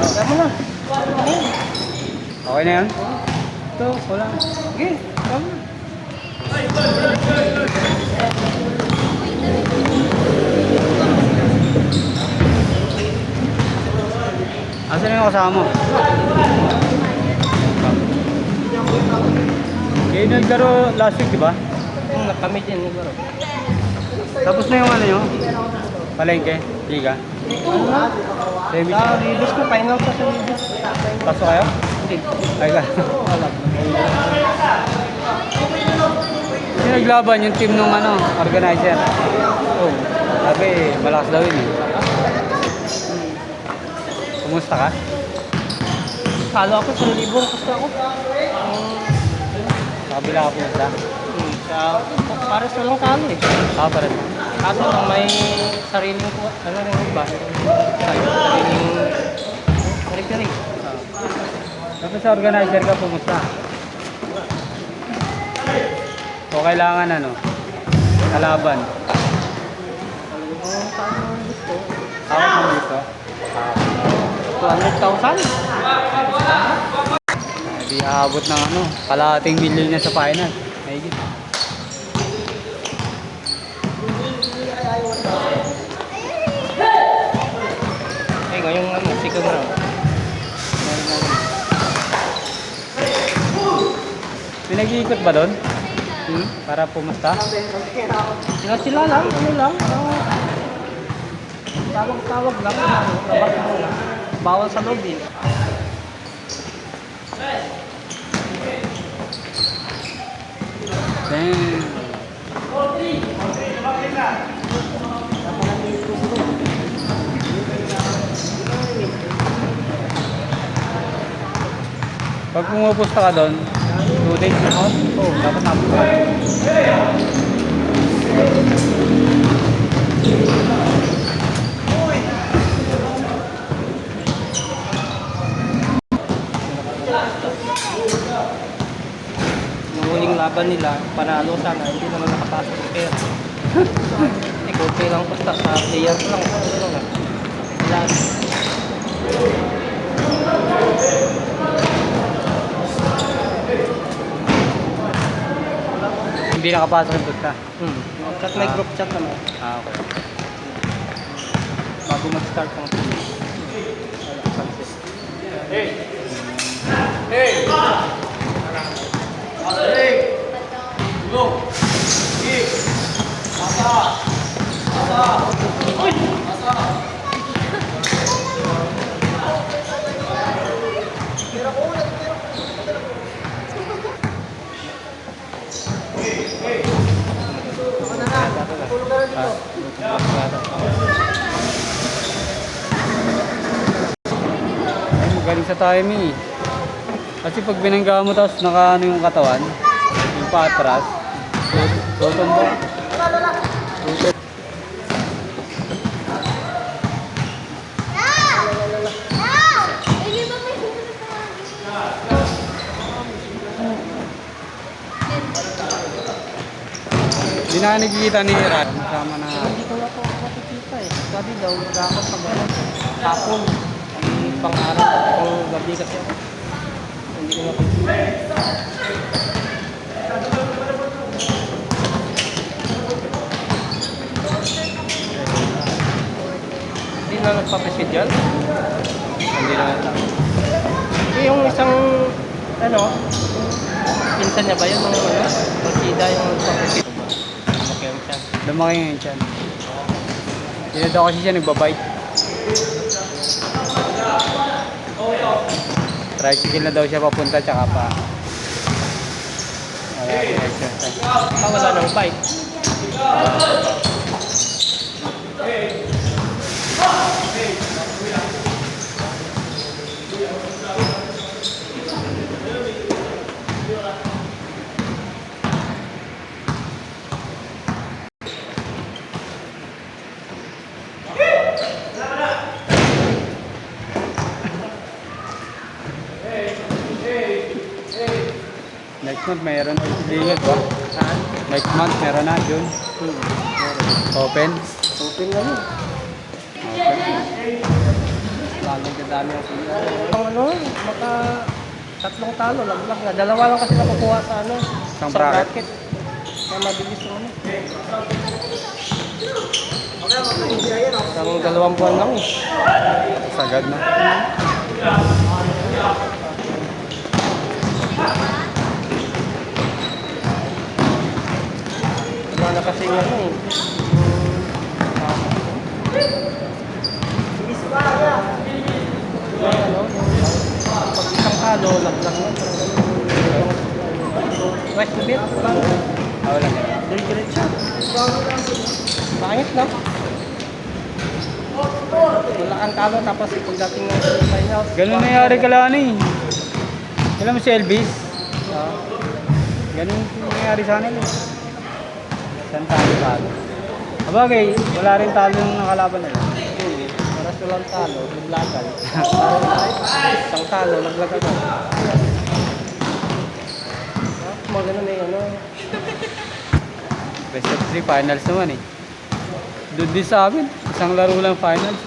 Tama na. Okay na yan? Ito, wala. Sige, tama na. Asan na yung kasama mo? Kayo naglaro last week, di ba? Kami din, siguro. Tapos na yung ano nyo? Palengke? Liga? Ano na? Semi? Sa release ko, final pa sa release. Pasok kayo? Hindi. Ay ka. Yung naglaban yung team nung ano, organizer. Oh, sabi, malakas daw yun eh. Kumusta ka? Kalo ako sa libong kasi ako. Sa kabila ka pumunta? Para sa lang kalo eh. Para sa. Kaso lang may sariling ko, ano rin iba? Sariling referee. Tapos sa organizer ka pumunta? O kailangan ano? Kalaban? Hawak mo dito? 200,000? Hindi aabot ng ano, kalahating milyon na sa final. Mahigit. Eh, ngayong ano, second round. Pinag-iikot ba doon? Para pumunta? Sila lang, ano lang. Tawag-tawag lang. Labas mo lang. Bawal sa loob eh. Damn. Pag pumupusta ka doon, 2 days na out? Oo, dapat napunta. Yung huling laban nila, panalo sana, hindi naman nakapasok ng pera. Eh, konti lang basta sa player lang. Ano lang. Wala. Hindi nakapasok yung punta. Chat, may group chat naman. Okay. Bago mag-start ang Ay, magaling sa timing eh. Kasi pag binangga mo tapos naka ano yung katawan, yung paatras, tutumbo. Hindi na nakikita ni Rad. Kasama na. Hindi ko na po makikita eh. Sabi daw, dapat pag ano, hapon. Ang pang-araw, pang gabi kasi ako. Hindi ko makikita. Hindi na nagpapasid yan. Hindi na. Eh, yung isang, ano, pinsan niya ba yun? Yung ano, magsida yung nagpapasid. Okay, siya. Lumaki ngayon siya. Hindi na daw kasi siya nagbabite. Tricycle na daw siya papunta tsaka pa. Wala nang bike. Next month mayroon na si Legal ba? Saan? Next month meron na June. Open. Open na yun. Open. Lalo ka dami ang pila. Ang ano, maka tatlong talo, laglag na. Dalawa lang kasi nakukuha sa ano, Isang sa bracket. bracket. Kaya mabilis yung ano. Ang 2 buwan lang eh. Sagad na. Wala na kasi yung ano eh. May ano, pag isang talo, laglag na. West to beat, parang Wala na. diretso. Pangit na. Wala kang talo tapos pagdating ng final. Ganun nangyari kalani. Alam mo si Elvis? Ganun nangyari sa kanila. Isang talo. Abagay, wala rin talo ng nakalaban nila. Para walang talo, laglagan. Isang talo, laglagan ako. Mga ganun eh, ano. Best of 3 finals naman eh. Doon din sa amin, isang laro lang finals.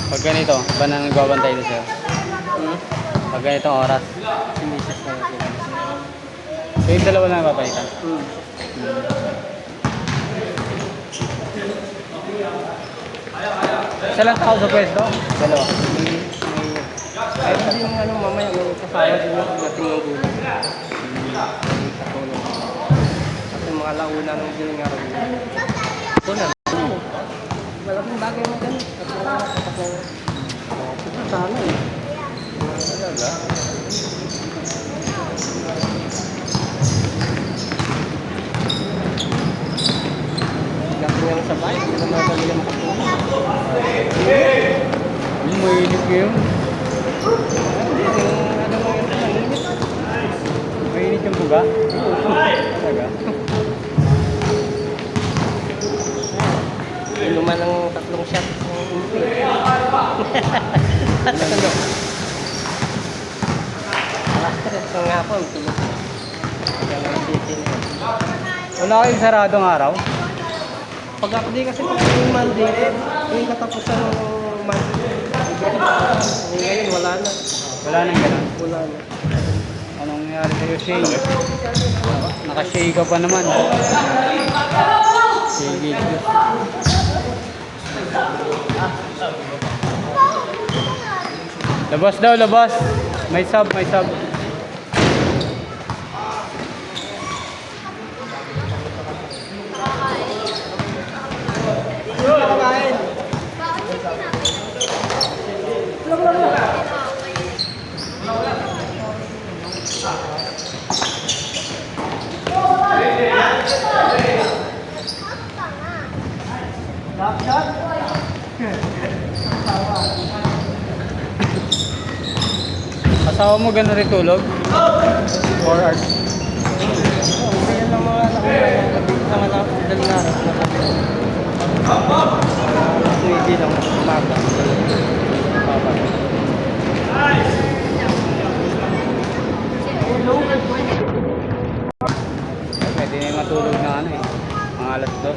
Pag ganito, ba na nagbabantay na sa'yo? Pag ganitong oras. Si Mrs. na natin. So yung dalawa na napapalitan. Isa lang tao sa pwesto? Dalawa. Kahit hindi yung ano, mamaya may kasama din yung pagdating ng gulang. May katulong. Kasi mga launa ng giling araw. Ito na. Malaking bagay mo ganun. Ito sana eh. Talaga? Gating nga sa bike. Hindi naman talaga makatulong. Mainit ngayon. Yung ano mo yun, malinit. Mainit yung buga? Talaga? Inuman ng 3 shot. Ano? Alas 3 ng hapon, tulog. Hanggang city na yun. Wala kayong saradong araw? Pag ako di kasi pag yung Monday, yung katapusan ng Monday. Ngayon wala na. Wala nang ganun. Wala na. Anong nangyari sa'yo, Shay? Naka-Shay ka pa naman. Shay Gilbert. Labas daw, labas. May sub, may sub. Asawa mo gano'n rin tulog? 4 hours. Kaya lang mga naman dali na araw. Pwede lang umaga. Pwede na yung matulog na ano eh. Mga alas 2.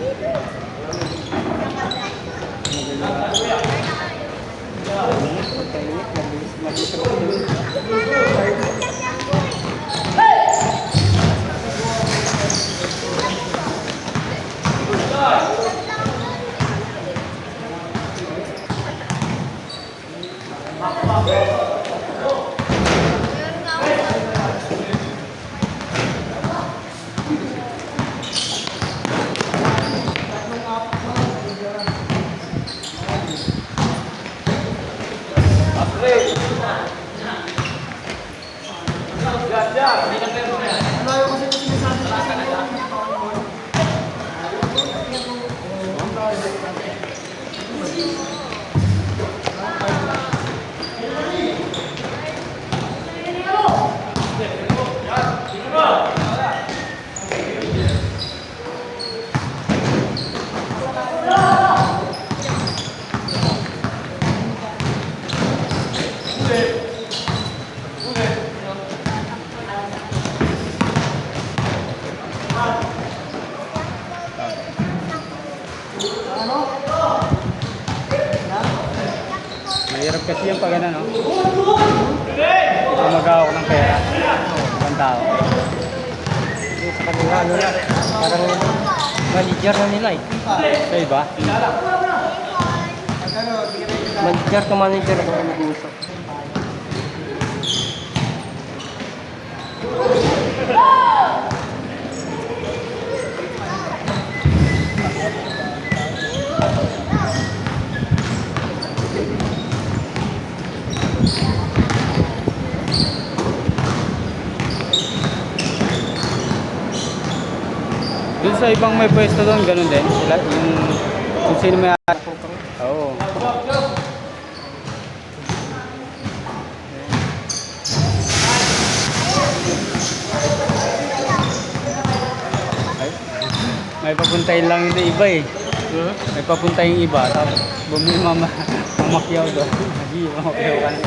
Mahirap kasi yan pag ano, no? Kung mag-awak ng pera. Ibang tao. Yung sa kanila, ano na, parang manager na nila eh. Sa iba? Manager to manager ako nag-uusap. Doon sa ibang may pwesto doon, ganun din. Sila, yung kung sino may Oo. Ay, may papuntahin lang yung iba eh. May papunta yung iba, tapos bumili mamakyaw doon. Hindi, mamakyaw ka na.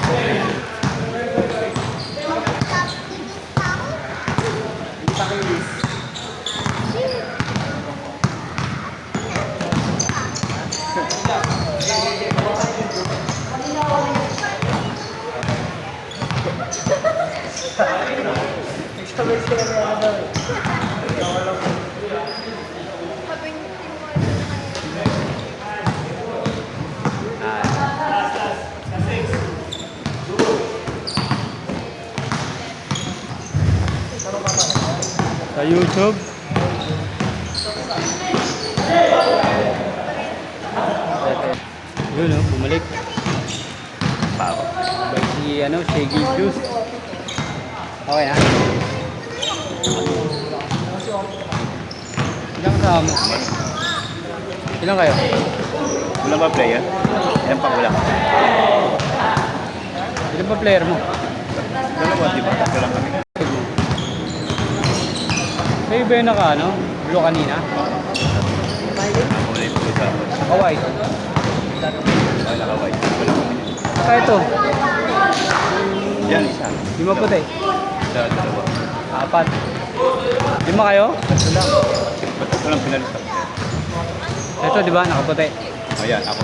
Sa YouTube. Yun, bumalik. Pao. By si Shaggy Juice. Okay na. Ilang kasama mo? Ilang kayo? Wala ba player? Yan pa wala. Ilan ba player mo? Dalawa, di ba? Tatlo lang kami. Sa iba yung blue kanina? Ako na yung pusa. Kawai. Ay, nakaway. Wala kami. Saka ito. Yan, isa. Lima puti. Isa, dalawa. Apat. Lima kayo? Tatlo lang. Tatlo lang pinalis ako. Ito, di ba? Nakaputi. Ayan, ako.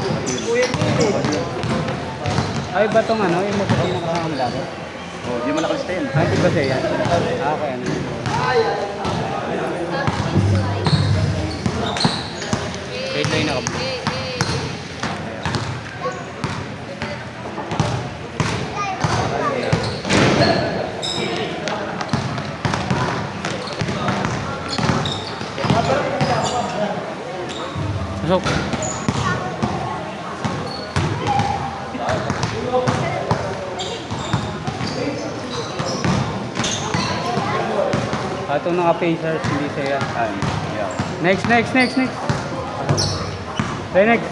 Ay, ba itong yung maputi na kasama mo dati? Oh, di man nakalista yan. Di ba siya yan? Okay, Wait lang yung nakaputi. Pasok. Itong naka-Pacers, hindi siya yan. Ay, yeah. Next. Say next.